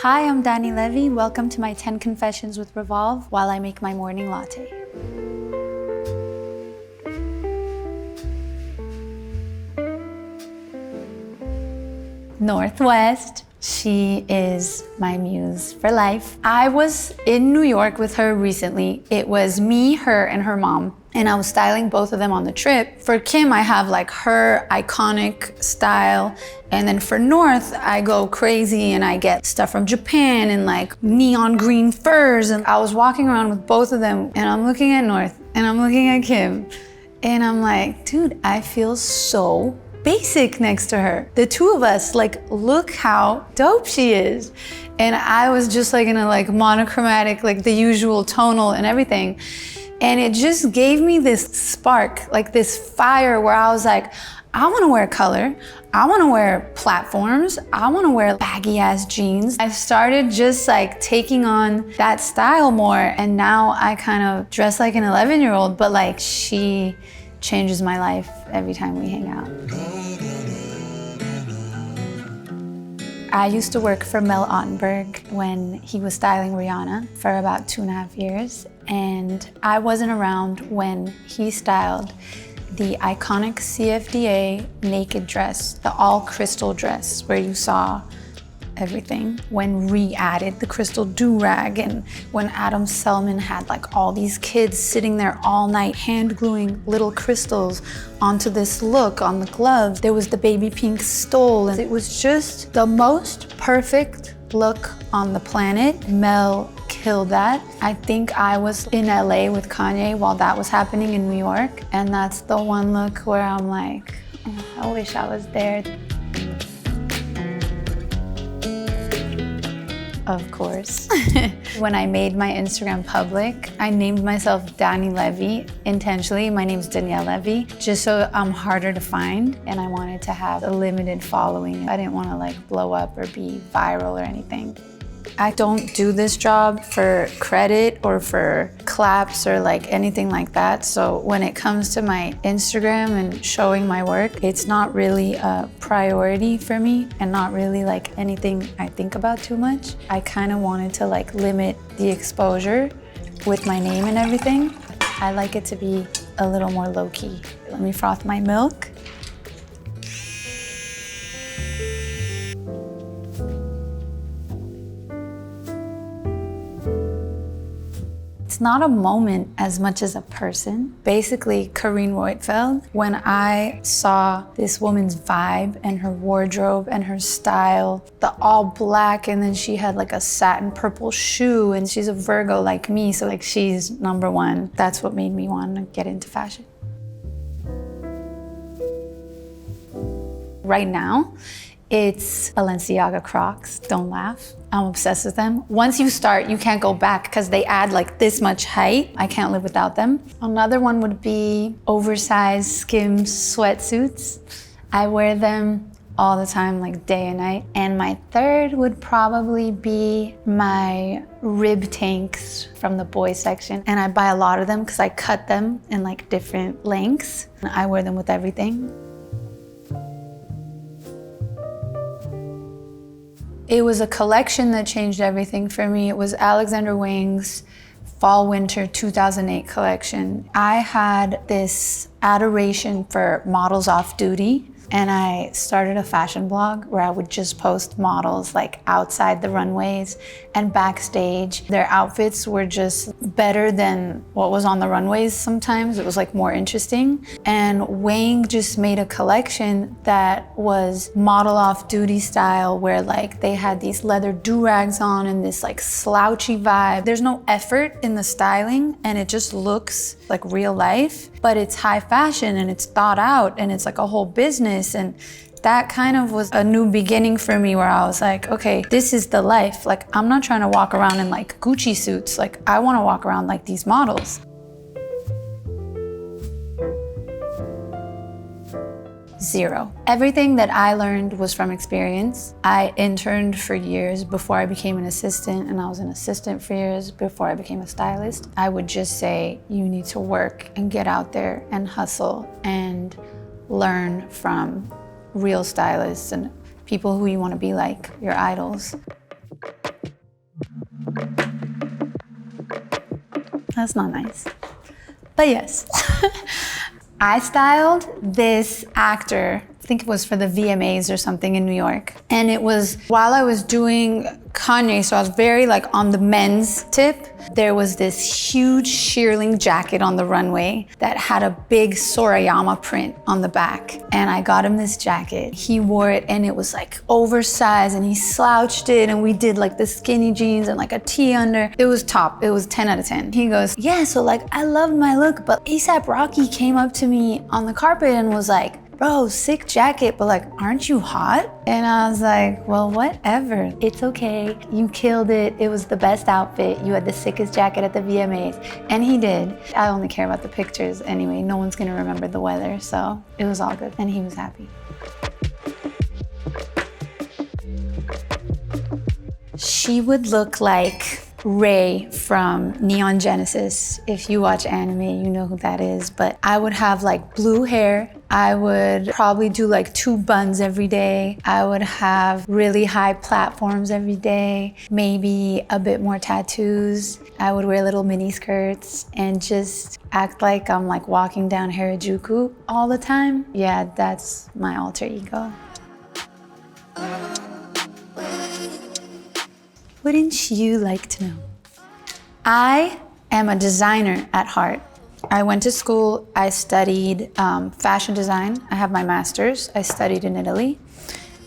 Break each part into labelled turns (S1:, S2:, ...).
S1: Hi, I'm Dani Levi. Welcome to my 10 Confessions with Revolve while I make my morning latte. Northwest. She is my muse for life. I was in New York with her recently. It was me, her, and her mom. And I was styling both of them on the trip. For Kim, I have like her iconic style. And then for North, I go crazy and I get stuff from Japan and like neon green furs. And I was walking around with both of them and I'm looking at North and I'm looking at Kim. And I'm like, dude, I feel so basic next to her. The two of us, like, look how dope she is. And I was just like in a like monochromatic, like the usual tonal and everything. And it just gave me this spark, like this fire where I was like, I wanna wear color. I wanna wear platforms. I wanna wear baggy ass jeans. I started just like taking on that style more. And now I kind of dress like an 11-year-old, but like she changes my life every time we hang out. I used to work for Mel Ottenberg when he was styling Rihanna for about 2.5 years. And I wasn't around when he styled the iconic CFDA naked dress, the all crystal dress where you saw everything, when Ree added the crystal do-rag, and when Adam Selman had like all these kids sitting there all night hand gluing little crystals onto this look on the gloves. There was the baby pink stole, and it was just the most perfect look on the planet. Mel killed that. I think I was in LA with Kanye while that was happening in New York, and that's the one look where I'm like, oh, I wish I was there. Of course. When I made my Instagram public, I named myself Dani Levi intentionally. My name's Danielle Levy, just so I'm harder to find, and I wanted to have a limited following. I didn't want to like blow up or be viral or anything. I don't do this job for credit or for claps or like anything like that. So when it comes to my Instagram and showing my work, it's not really a priority for me and not really like anything I think about too much. I kind of wanted to like limit the exposure with my name and everything. I like it to be a little more low-key. Let me froth my milk. It's not a moment as much as a person. Basically, Karine Roitfeld, when I saw this woman's vibe and her wardrobe and her style, the all black, and then she had like a satin purple shoe, and she's a Virgo like me, so like she's number one. That's what made me want to get into fashion. Right now, it's Balenciaga Crocs, don't laugh. I'm obsessed with them. Once you start, you can't go back because they add like this much height. I can't live without them. Another one would be oversized Skims sweatsuits. I wear them all the time, like day and night. And my third would probably be my rib tanks from the boys section. And I buy a lot of them because I cut them in like different lengths. I wear them with everything. It was a collection that changed everything for me. It was Alexander Wang's Fall/Winter 2008 collection. I had this adoration for models off duty, and I started a fashion blog where I would just post models like outside the runways and backstage. Their outfits were just better than what was on the runways sometimes. It was like more interesting. And Wang just made a collection that was model off duty style, where like they had these leather do-rags on and this like slouchy vibe. There's no effort in the styling and it just looks like real life, but it's high fashion and it's thought out and it's like a whole business. And that kind of was a new beginning for me where I was like, okay, this is the life. Like, I'm not trying to walk around in like Gucci suits. Like, I want to walk around like these models. Zero. Everything that I learned was from experience. I interned for years before I became an assistant, and I was an assistant for years before I became a stylist. I would just say, you need to work and get out there and hustle and learn from real stylists and people who you want to be like, your idols. That's not nice. But yes, I styled this actor, I think it was for the VMAs or something in New York. And it was while I was doing Kanye, so I was very like on the men's tip. There was this huge shearling jacket on the runway that had a big Sorayama print on the back. And I got him this jacket. He wore it and it was like oversized and he slouched it and we did like the skinny jeans and like a tee under. It was top, it was 10 out of 10. He goes, yeah, so like I loved my look, but ASAP Rocky came up to me on the carpet and was like, bro, sick jacket, but like, aren't you hot? And I was like, well, whatever. It's okay. You killed it. It was the best outfit. You had the sickest jacket at the VMAs. And he did. I only care about the pictures anyway. No one's gonna remember the weather. So it was all good. And he was happy. She would look like Rey from Neon Genesis. If you watch anime, you know who that is. But I would have like blue hair. I would probably do like 2 buns every day. I would have really high platforms every day, maybe a bit more tattoos. I would wear little mini skirts and just act like I'm like walking down Harajuku all the time. Yeah, that's my alter ego. Wouldn't you like to know? I am a designer at heart. I went to school, I studied fashion design. I have my master's. I studied in Italy.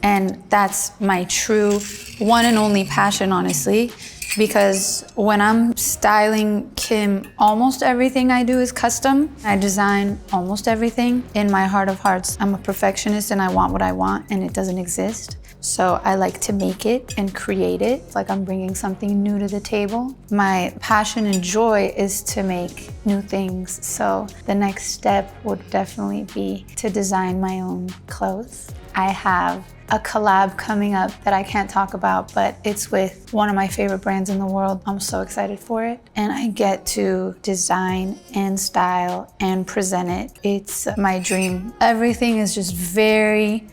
S1: And that's my true one and only passion, honestly, because when I'm styling Kim, almost everything I do is custom. I design almost everything. In my heart of hearts, I'm a perfectionist and I want what I want and it doesn't exist. So I like to make it and create it. It's like I'm bringing something new to the table. My passion and joy is to make new things. So the next step would definitely be to design my own clothes. I have a collab coming up that I can't talk about, but it's with one of my favorite brands in the world. I'm so excited for it. And I get to design and style and present it. It's my dream. Everything is just very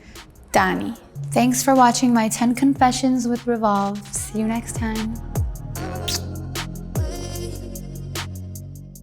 S1: Dani. Thanks for watching my 10 confessions with Revolve. See you next time.